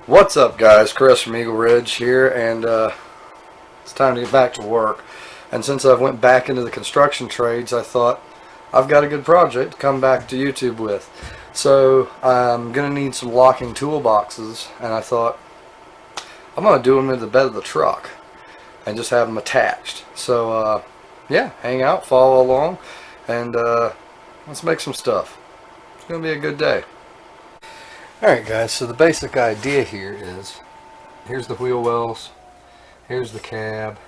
What's up, guys? Chris from Eagle Ridge here, and it's time to get back to work. And since I went back into the construction trades, I thought I've got a good project to come back to YouTube with. So I'm gonna need some locking toolboxes, and I thought I'm gonna do them in the bed of the truck and just have them attached. So yeah, hang out, follow along, and let's make some stuff. It's gonna be a good day. Alright guys, so the basic idea here is, here's the wheel wells, here's the cab,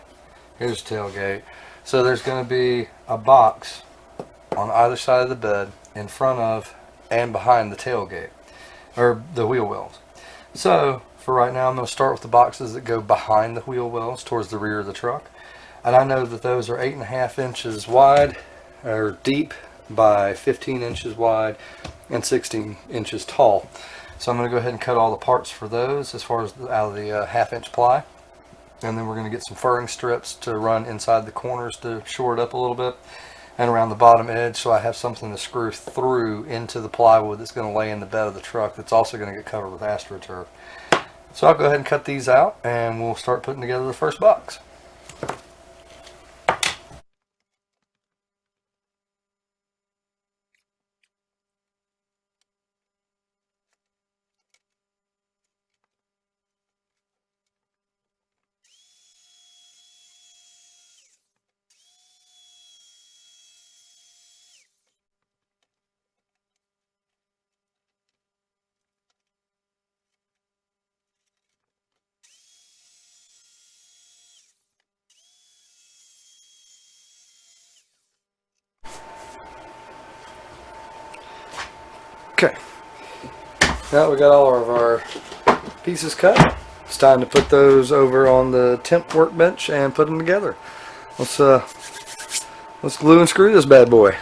here's the tailgate. So there's going to be a box on either side of the bed, in front of and behind the tailgate, or the wheel wells. So for right now I'm going to start with the boxes that go behind the wheel wells towards the rear of the truck. And I know that those are 8.5 inches wide, or deep, by 15 inches wide and 16 inches tall. So I'm going to go ahead and cut all the parts for those as far as out of the 1/2 inch ply. And then we're going to get some furring strips to run inside the corners to shore it up a little bit, and around the bottom edge, so I have something to screw through into the plywood that's going to lay in the bed of the truck, that's also going to get covered with AstroTurf. So I'll go ahead and cut these out and we'll start putting together the first box. Okay, now we got all of our pieces cut. It's time to put those over on the temp workbench and put them together. Let's glue and screw this bad boy.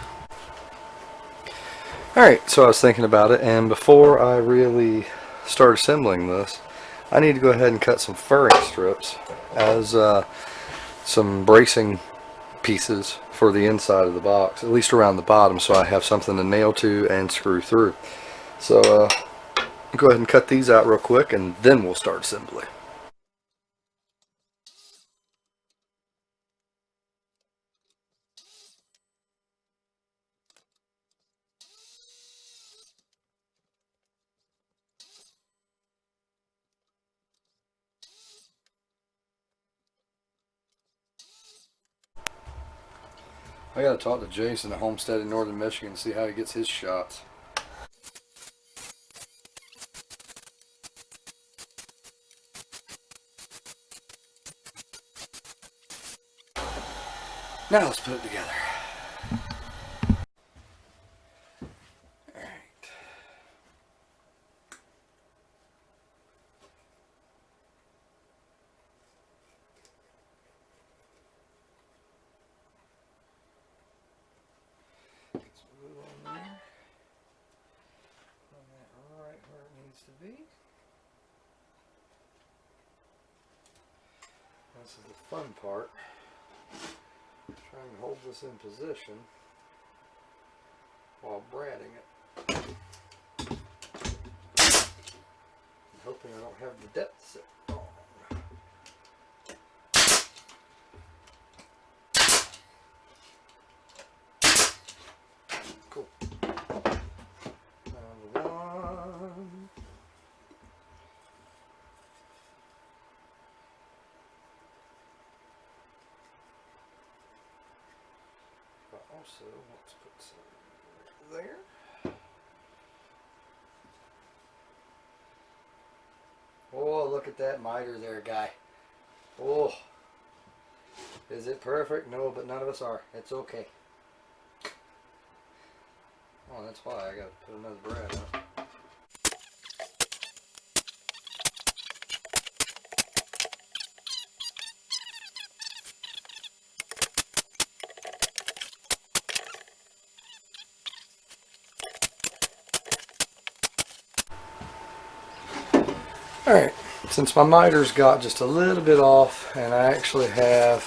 Alright, so I was thinking about it, and before I really start assembling this, I need to go ahead and cut some furring strips as some bracing pieces for the inside of the box, at least around the bottom, so I have something to nail to and screw through. So go ahead and cut these out real quick, and then we'll start assembly. I gotta talk to Jason at Homestead in northern Michigan to see how he gets his shots. Now let's put it together. Alright. Get some glue on there. Put that right where it needs to be. This is the fun part. Trying to hold this in position while bradding it. I'm hoping I don't have the depth set wrong. Cool. Number one. Also, let's put some there. Oh, look at that miter there, guy. Oh, is it perfect? No, but none of us are. It's okay. Oh, that's why I gotta put another brad on. Alright, since my miter's got just a little bit off, and I actually have,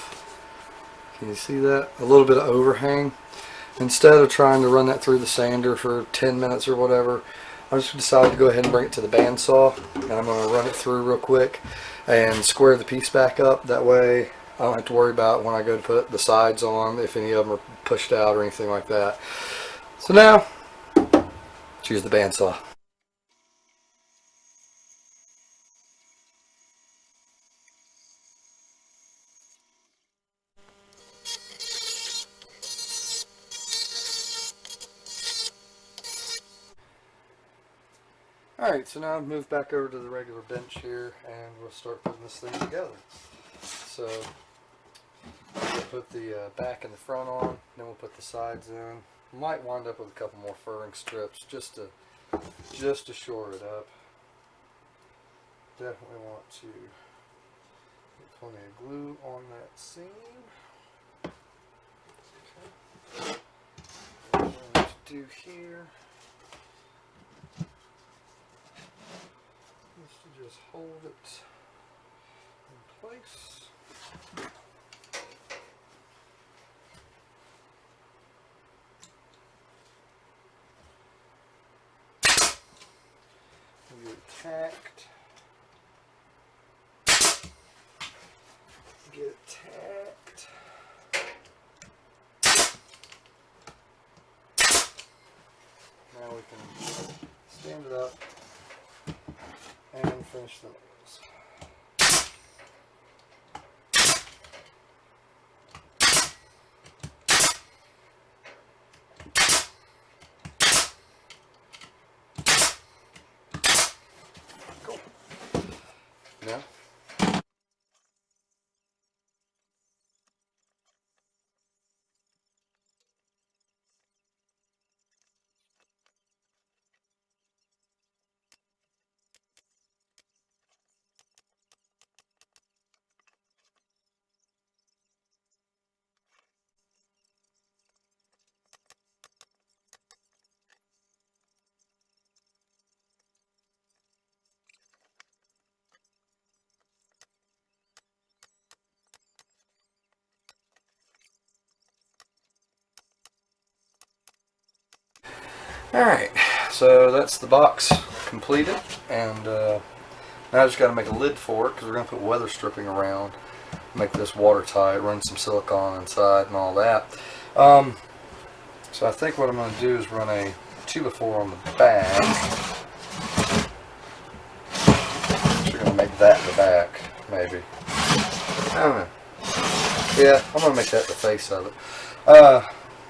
can you see that? A little bit of overhang. Instead of trying to run that through the sander for 10 minutes or whatever, I just decided to go ahead and bring it to the bandsaw, and I'm going to run it through real quick and square the piece back up. That way I don't have to worry about when I go to put the sides on if any of them are pushed out or anything like that. So now, choose the bandsaw. Alright, so now I've moved back over to the regular bench here, and we'll start putting this thing together. So, we'll put the back and the front on, then we'll put the sides in. Might wind up with a couple more furring strips just to shore it up. Definitely want to get plenty of glue on that seam. Okay. What I'm going to do here is to just hold it in place. Get it tacked. Get it tacked. Now we can stand it up and finish the nails. Cool. Now, alright, so that's the box completed, and now I just got to make a lid for it because we're going to put weather stripping around, make this watertight, run some silicone inside and all that. So I think what I'm going to do is run a 2x4 on the back. We're going to make that the back, maybe. I don't know. Yeah, I'm going to make that the face of it. I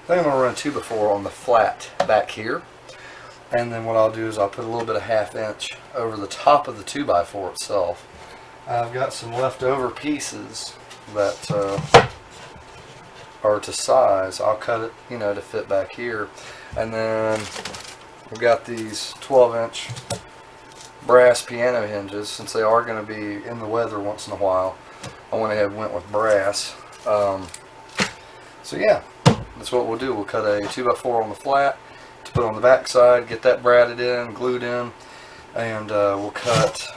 think I'm going to run a 2x4 on the flat back here. And then what I'll do is I'll put a little bit of 1/2 inch over the top of the 2x4 itself. I've got some leftover pieces that are to size. I'll cut it, you know, to fit back here. And then we've got these 12-inch brass piano hinges. Since they are going to be in the weather once in a while, I went ahead and went with brass. So yeah, that's what we'll do. We'll cut a 2x4 on the flat to put on the back side, get that bradded in, glued in, and we'll cut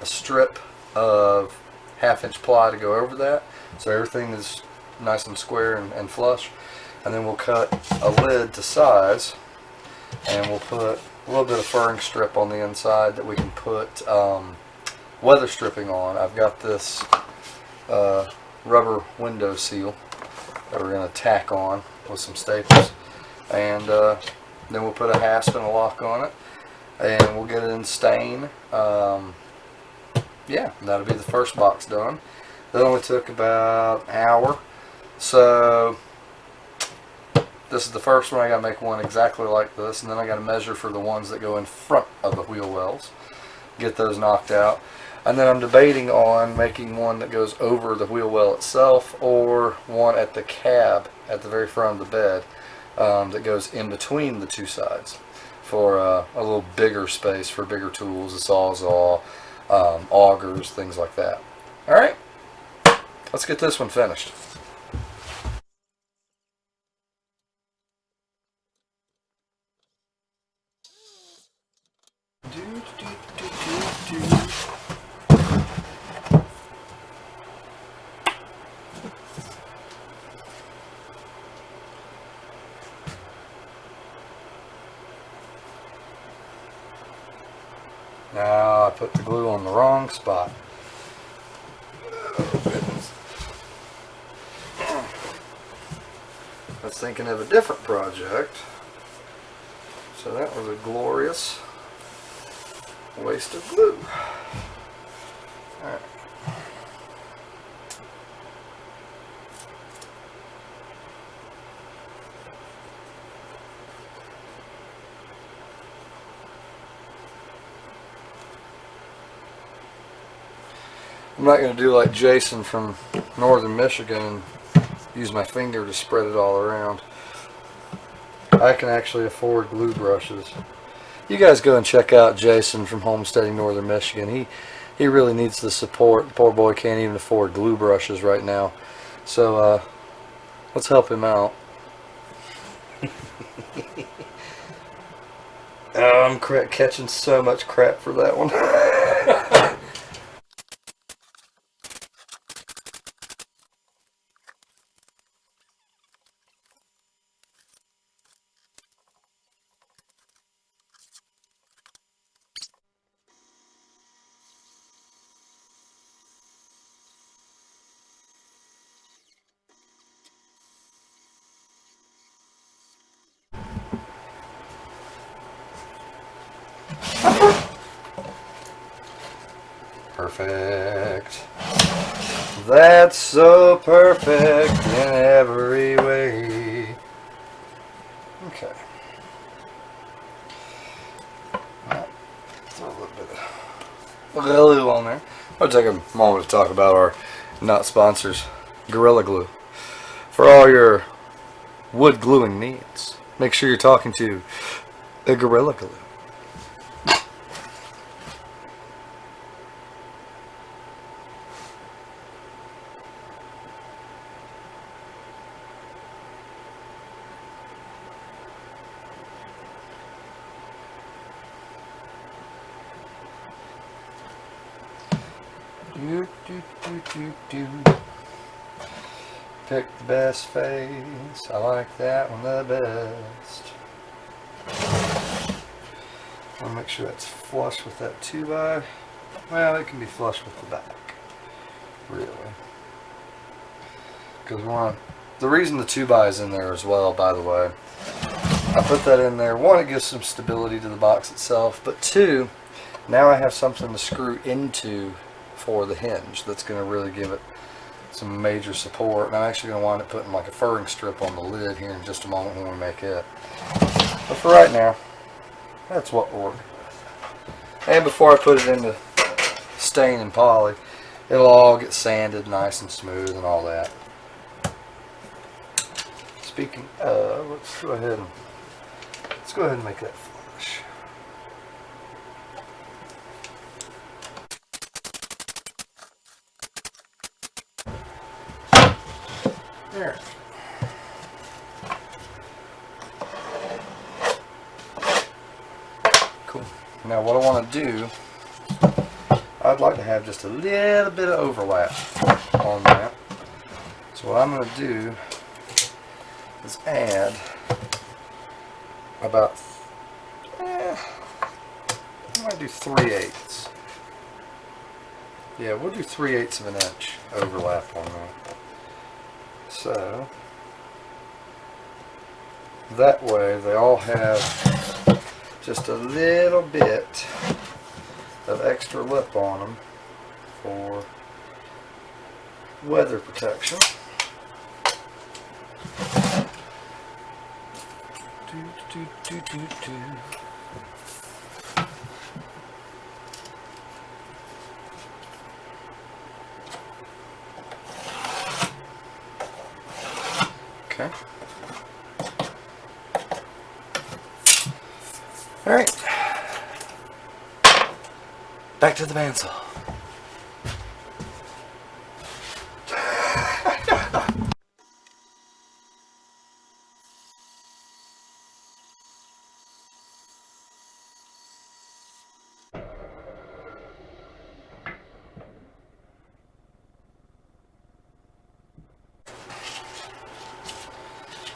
a strip of 1/2 inch ply to go over that, so everything is nice and square and flush. And then we'll cut a lid to size, and we'll put a little bit of furring strip on the inside that we can put weather stripping on. I've got this rubber window seal that we're going to tack on with some staples, and then we'll put a hasp and a lock on it, and we'll get it in stain. Yeah, that'll be the first box done. That only took about an hour. So this is the first one. I gotta make one exactly like this, and then I gotta measure for the ones that go in front of the wheel wells, get those knocked out. And then I'm debating on making one that goes over the wheel well itself, or one at the cab at the very front of the bed that goes in between the two sides for a little bigger space for bigger tools, a sawzall, augers, things like that. Alright, let's get this one finished. Now I put the glue on the wrong spot. Oh, goodness. I was thinking of a different project. So that was a glorious waste of glue. Alright. I'm not going to do like Jason from northern Michigan and use my finger to spread it all around. I can actually afford glue brushes. You guys go and check out Jason from homesteading northern Michigan. He really needs the support. The poor boy can't even afford glue brushes right now. So let's help him out. Oh, I'm catching so much crap for that one. Perfect. That's so perfect in every way. Okay. Throw a little bit of glue on there. I'll take a moment to talk about our not sponsors, Gorilla Glue. For all your wood gluing needs, make sure you're talking to a Gorilla Glue. Pick the best face. I like that one the best. I'll make sure that's flush with that 2x. Well, it can be flush with the back, really. Because we want the reason the 2x is in there as well, by the way. I put that in there. One, it gives some stability to the box itself, but two, now I have something to screw into for the hinge that's going to really give it some major support. And I'm actually going to wind up putting like a furring strip on the lid here in just a moment when we make it. But for right now, that's what we're working with. And before I put it into stain and poly, it'll all get sanded nice and smooth and all that. Speaking of, let's go ahead and make that flush. There. Cool. Now what I want to do, I'd like to have just a little bit of overlap on that. So what I'm going to do is add about, I might do 3/8. Yeah, we'll do 3/8 of an inch overlap on that. So that way they all have just a little bit of extra lip on them for weather protection. Okay. All right. Back to the bandsaw.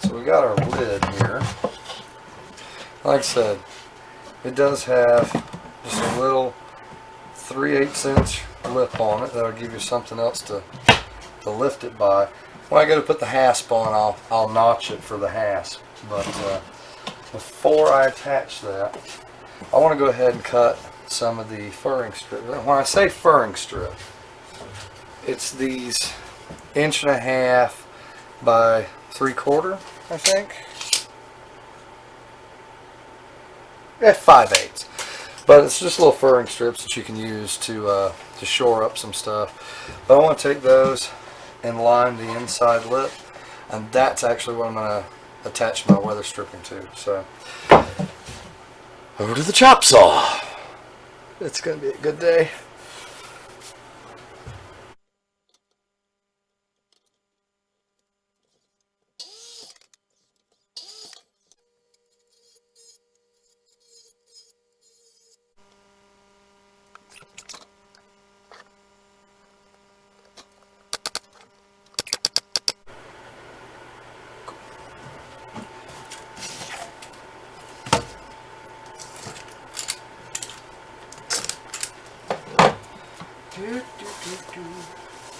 So we got our lid here. Like I said, it does have just a little 3/8 inch lip on it. That'll give you something else to lift it by. When I go to put the hasp on, I'll notch it for the hasp. But before I attach that, I want to go ahead and cut some of the furring strip. When I say furring strip, it's these 1.5 by 3/4, I think. Yeah, 5/8. But it's just little furring strips that you can use to shore up some stuff. But I want to take those and line the inside lip, and that's actually what I'm going to attach my weather stripping to. So, over to the chop saw. It's going to be a good day.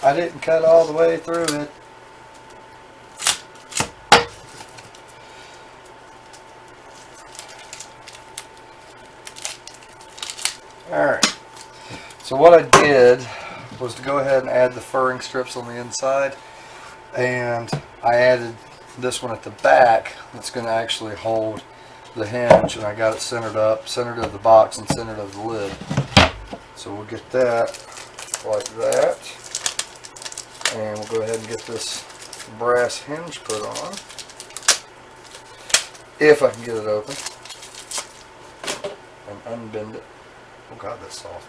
I didn't cut all the way through it. Alright, so what I did was to go ahead and add the furring strips on the inside, and I added this one at the back that's going to actually hold the hinge, and I got it centered up, centered of the box and centered of the lid. So we'll get that like that, and we'll go ahead and get this brass hinge put on, if I can get it open, and unbend it. Oh God, that's soft.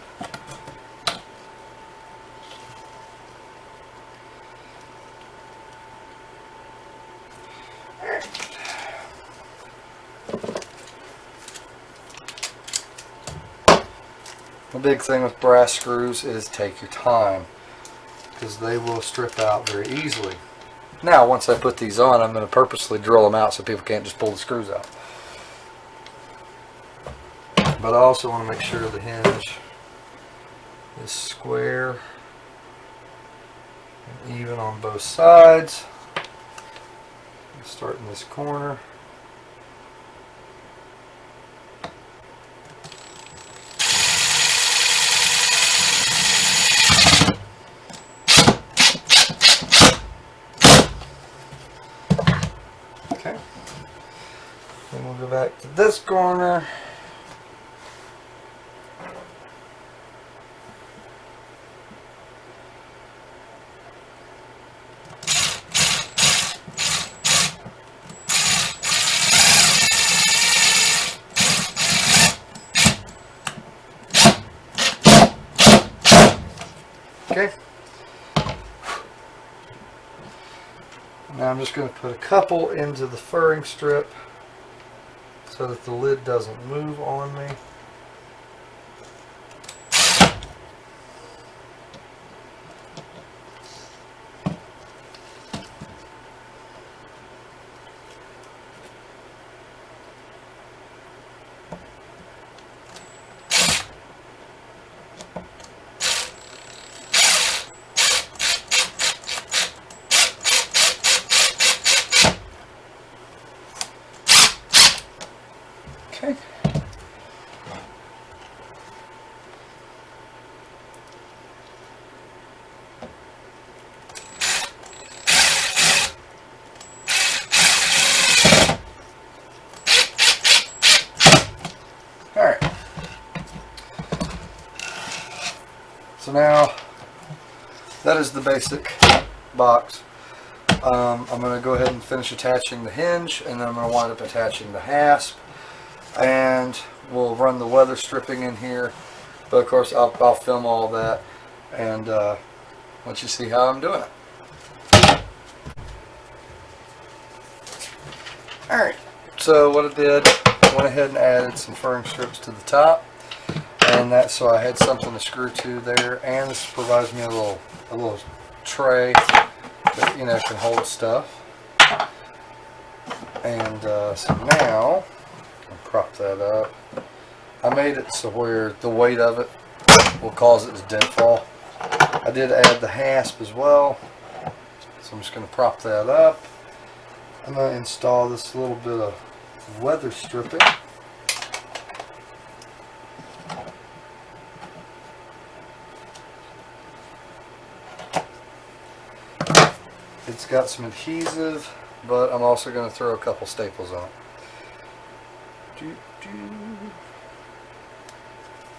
The big thing with brass screws is take your time, because they will strip out very easily. Now, once I put these on, I'm going to purposely drill them out so people can't just pull the screws out. But I also want to make sure the hinge is square and even on both sides. Start in this corner. Okay. Then we'll go back to this corner. Okay. Now I'm just going to put a couple into the furring strip so that the lid doesn't move on me. Okay. All right. So now that is the basic box. I'm going to go ahead and finish attaching the hinge, and then I'm going to wind up attaching the hasp. And we'll run the weather stripping in here, but of course I'll film all that and let you see how I'm doing it. Alright, so what I did, I went ahead and added some furring strips to the top, and that's so I had something to screw to there, and this provides me a little tray that, you know, can hold stuff. And so now prop that up. I made it so where the weight of it will cause it to deadfall. I did add the hasp as well, so I'm just going to prop that up. I'm going to install this little bit of weather stripping. It's got some adhesive, but I'm also going to throw a couple staples on it.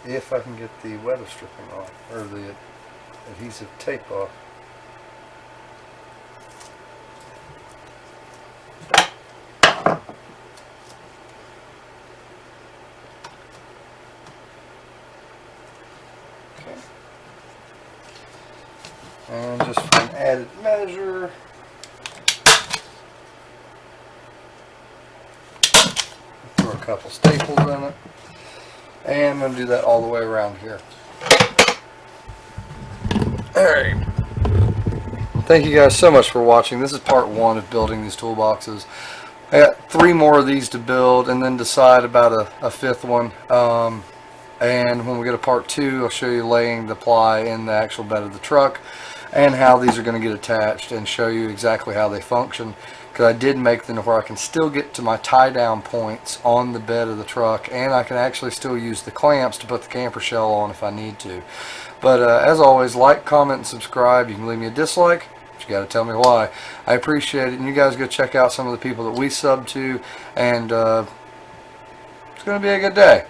If I can get the weather stripping off, or the adhesive tape off. Okay. And just for an added measure, throw a couple staples in it. And I'm going to do that all the way around here. Alright. Thank you guys so much for watching. This is part 1 of building these toolboxes. I got 3 more of these to build and then decide about a 5th one. And when we get to part 2, I'll show you laying the ply in the actual bed of the truck and how these are going to get attached, and show you exactly how they function. Because I did make them where I can still get to my tie down points on the bed of the truck, and I can actually still use the clamps to put the camper shell on if I need to. But as always, like, comment, and subscribe. You can leave me a dislike, but you got to tell me why. I appreciate it, and you guys go check out some of the people that we sub to, and it's going to be a good day.